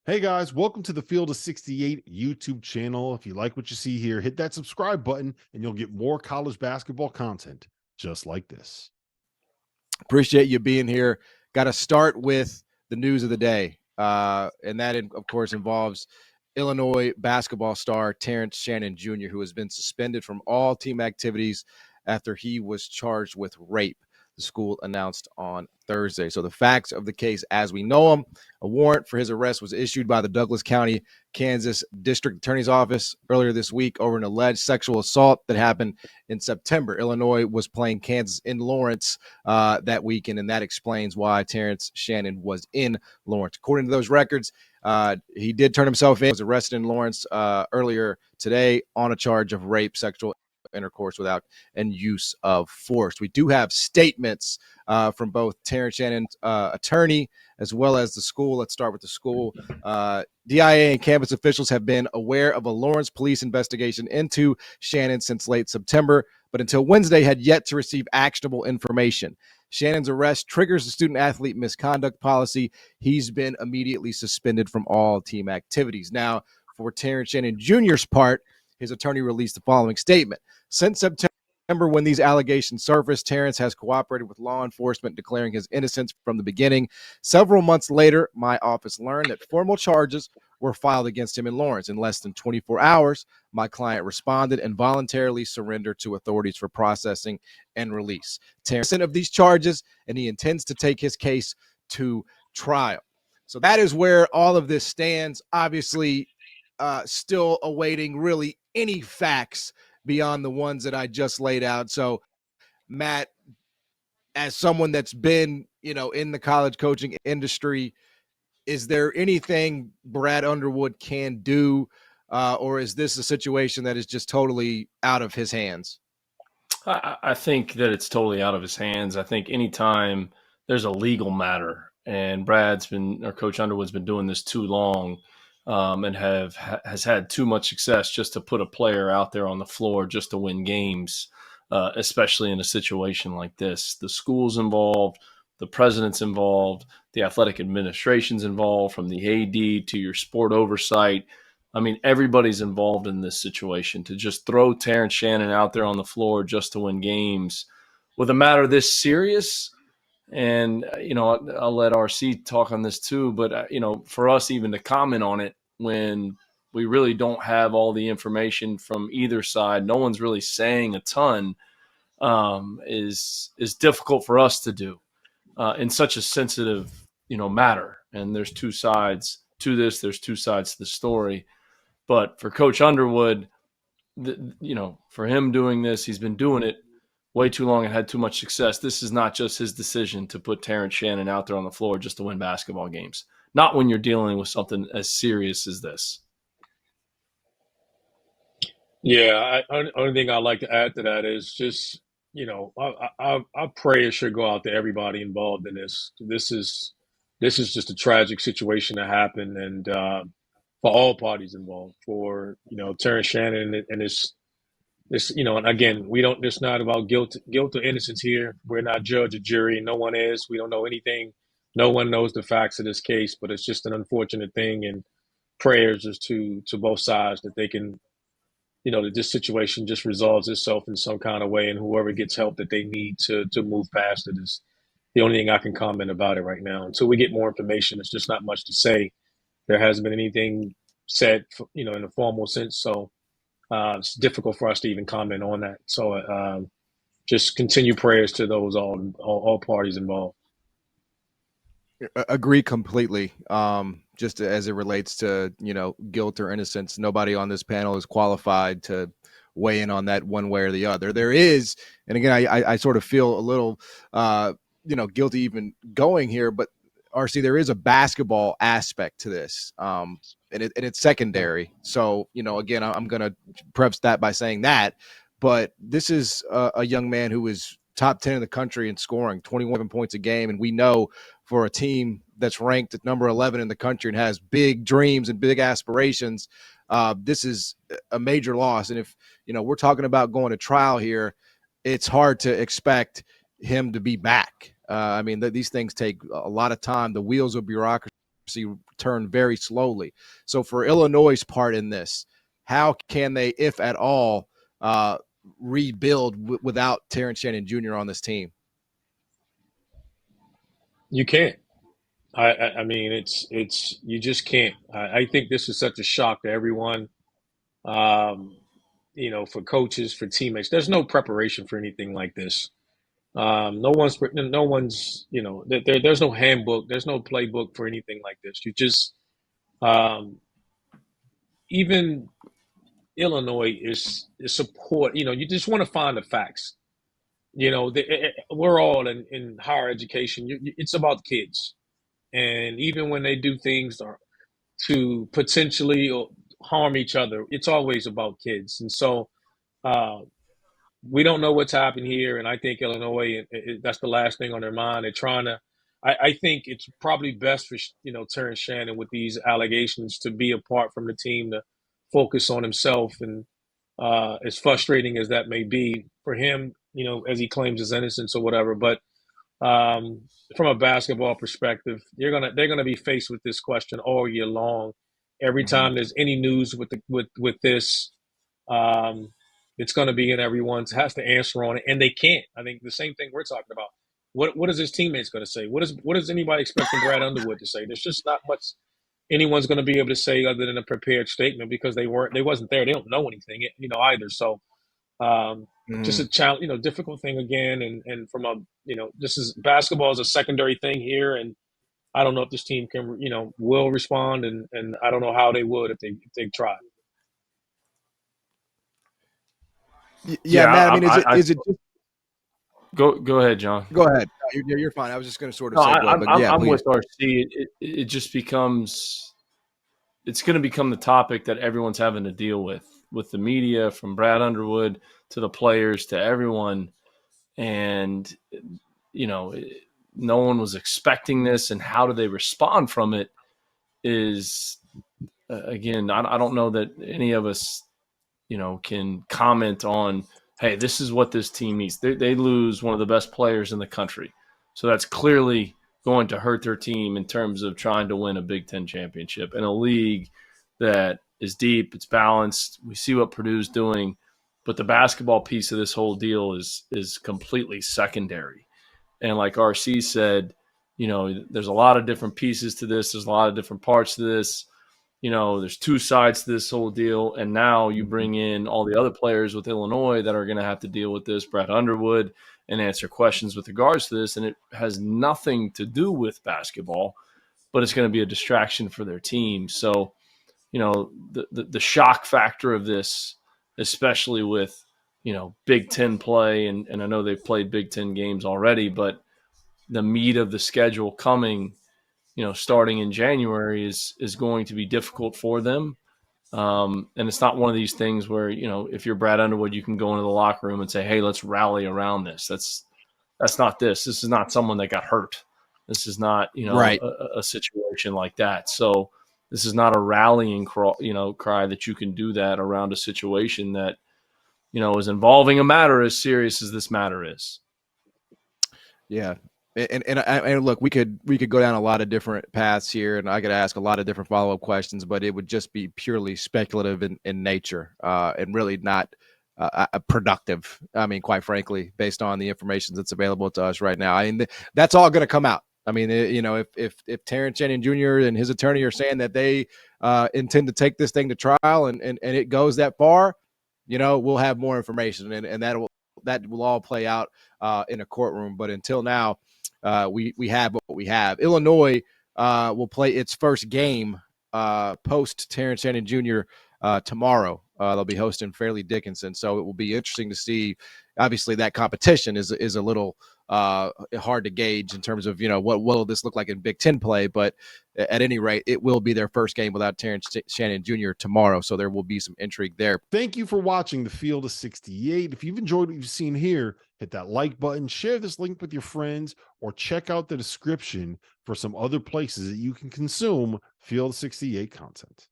Hey guys, welcome to the Field of 68 YouTube channel. If you like what you see here, hit that subscribe button and you'll get more college basketball content just like this. Appreciate you being here. Got to start with the news of the day. And that, of course, involves Illinois basketball star Terrence Shannon Jr., who has been suspended from all team activities after he was charged with rape, the school announced on Thursday. So the facts of the case as we know them: a warrant for his arrest was issued by the Douglas County, Kansas District Attorney's Office earlier this week over an alleged sexual assault that happened in September. Illinois was playing Kansas in Lawrence that weekend, and that explains why Terrence Shannon was in Lawrence. According to those records, he did turn himself in, was arrested in Lawrence earlier today on a charge of rape, sexual intercourse without and use of force. We do have statements from both Terrence Shannon's attorney as well as the school. Let's start with the school. DIA and campus officials have been aware of a Lawrence police investigation into Shannon since late September, but until Wednesday had yet to receive actionable information. Shannon's arrest triggers the student-athlete misconduct policy. He's been immediately suspended from all team activities. Now, for Terrence Shannon Jr.'s part, his attorney released the following statement. Since September, when these allegations surfaced, Terrence has cooperated with law enforcement, declaring his innocence from the beginning. Several months later, my office learned that formal charges were filed against him in Lawrence. In less than 24 hours, my client responded and voluntarily surrendered to authorities for processing and release. Terrence is innocent of these charges, and he intends to take his case to trial. So that is where all of this stands. Obviously, still awaiting really any facts beyond the ones that I just laid out. So, Matt, as someone that's been, in the college coaching industry, is there anything Brad Underwood can do, or is this a situation that is just totally out of his hands? I think that it's totally out of his hands. I think anytime there's a legal matter, and Coach Underwood's been doing this too long, and has had too much success just to put a player out there on the floor just to win games, especially in a situation like this. The school's involved, the president's involved, the athletic administration's involved, from the AD to your sport oversight. I mean, everybody's involved in this situation. To just throw Terrence Shannon out there on the floor just to win games with a matter this serious. And, I'll let RC talk on this too. But, for us even to comment on it when we really don't have all the information from either side, no one's really saying a ton, is difficult for us to do in such a sensitive, matter. And there's two sides to this. There's two sides to the story. But for Coach Underwood, for him doing this, he's been doing it way too long and had too much success. This is not just his decision to put Terrence Shannon out there on the floor just to win basketball games. Not when you're dealing with something as serious as this. Yeah, only thing I'd like to add to that is just, our prayers should go out to everybody involved in this. This is just a tragic situation that happened, and for all parties involved, for Terrence Shannon and this, and again, we don't. It's not about guilt or innocence here. We're not judge or jury. No one is. We don't know anything. No one knows the facts of this case, but it's just an unfortunate thing. And prayers is to both sides that they can, that this situation just resolves itself in some kind of way, and whoever gets help that they need to move past it is the only thing I can comment about it right now. Until we get more information, it's just not much to say. There hasn't been anything said, in a formal sense. So it's difficult for us to even comment on that. So just continue prayers to those all parties involved. Agree completely. Just as it relates to, guilt or innocence, nobody on this panel is qualified to weigh in on that one way or the other. There is, and again, I sort of feel a little, guilty even going here, but RC, there is a basketball aspect to this, and it's secondary. So, again, I'm going to preface that by saying that, but this is a young man who is top 10 in the country in scoring, 21 points a game. And we know for a team that's ranked at number 11 in the country and has big dreams and big aspirations, this is a major loss. And if, we're talking about going to trial here, it's hard to expect him to be back. These things take a lot of time. The wheels of bureaucracy turn very slowly. So for Illinois' part in this, how can they, if at all, rebuild without Terrence Shannon Jr. on this team? You can't. I mean, it's you just can't. I think this is such a shock to everyone. Um, for coaches, for teammates, there's no preparation for anything like this. No one's, there's no handbook, there's no playbook for anything like this. You just, even Illinois is support. You just want to find the facts. We're all in higher education. It's about kids, and even when they do things to potentially harm each other, it's always about kids. And so uh, we don't know what's happened here, and I think Illinois, that's the last thing on their mind. They're trying to. I think it's probably best for Terrence Shannon with these allegations to be apart from the team, to focus on himself, and as frustrating as that may be for him, as he claims his innocence or whatever. But from a basketball perspective, they're gonna be faced with this question all year long. Every time there's any news with this, it's going to be in everyone's has to answer on it, and they can't. I think the same thing we're talking about. What is his teammates going to say? What is anybody expecting Brad Underwood to say? There's just not much anyone's going to be able to say other than a prepared statement, because they wasn't there. They don't know anything, either. So just a challenge, difficult thing again. And from a, this is basketball is a secondary thing here, and I don't know if this team can, will respond, and I don't know how they would if they tried. Yeah, Matt. I mean, is it? Go ahead, John. Go ahead. You're fine. I was just going to sort of. No, segue, I'm with RC. It just becomes. It's going to become the topic that everyone's having to deal with the media, from Brad Underwood to the players to everyone, and no one was expecting this, and how do they respond from it? Is again, I don't know that any of us, can comment on, hey, this is what this team needs. They lose one of the best players in the country. So that's clearly going to hurt their team in terms of trying to win a Big Ten championship in a league that is deep, it's balanced. We see what Purdue's doing, but the basketball piece of this whole deal is completely secondary. And like RC said, there's a lot of different pieces to this. There's a lot of different parts to this. There's two sides to this whole deal, and now you bring in all the other players with Illinois that are going to have to deal with this, Brad Underwood, and answer questions with regards to this, and it has nothing to do with basketball, but it's going to be a distraction for their team. So, the shock factor of this, especially with, Big Ten play, and I know they've played Big Ten games already, but the meat of the schedule coming – starting in January is going to be difficult for them. And it's not one of these things where, if you're Brad Underwood, you can go into the locker room and say, hey, let's rally around this. That's not this. This is not someone that got hurt. This is not, right. a situation like that. So this is not a rallying cry that you can do that around a situation that, is involving a matter as serious as this matter is. Yeah. And look, we could go down a lot of different paths here, and I could ask a lot of different follow-up questions, but it would just be purely speculative in nature, and really not productive. I mean, quite frankly, based on the information that's available to us right now. I mean, that's all going to come out. I mean, if Terrence Shannon Jr. and his attorney are saying that they intend to take this thing to trial, and it goes that far, we'll have more information, and that will all play out in a courtroom. But until now, we have what we have. Illinois will play its first game post Terrence Shannon Jr. Tomorrow. They'll be hosting Fairleigh Dickinson, so it will be interesting to see. Obviously, that competition is a little hard to gauge in terms of what will this look like in Big Ten play. But at any rate, it will be their first game without Terrence Shannon Jr. tomorrow, so there will be some intrigue there. Thank you for watching the Field of 68. If you've enjoyed what you've seen here, hit that like button, share this link with your friends, or check out the description for some other places that you can consume Field 68 content.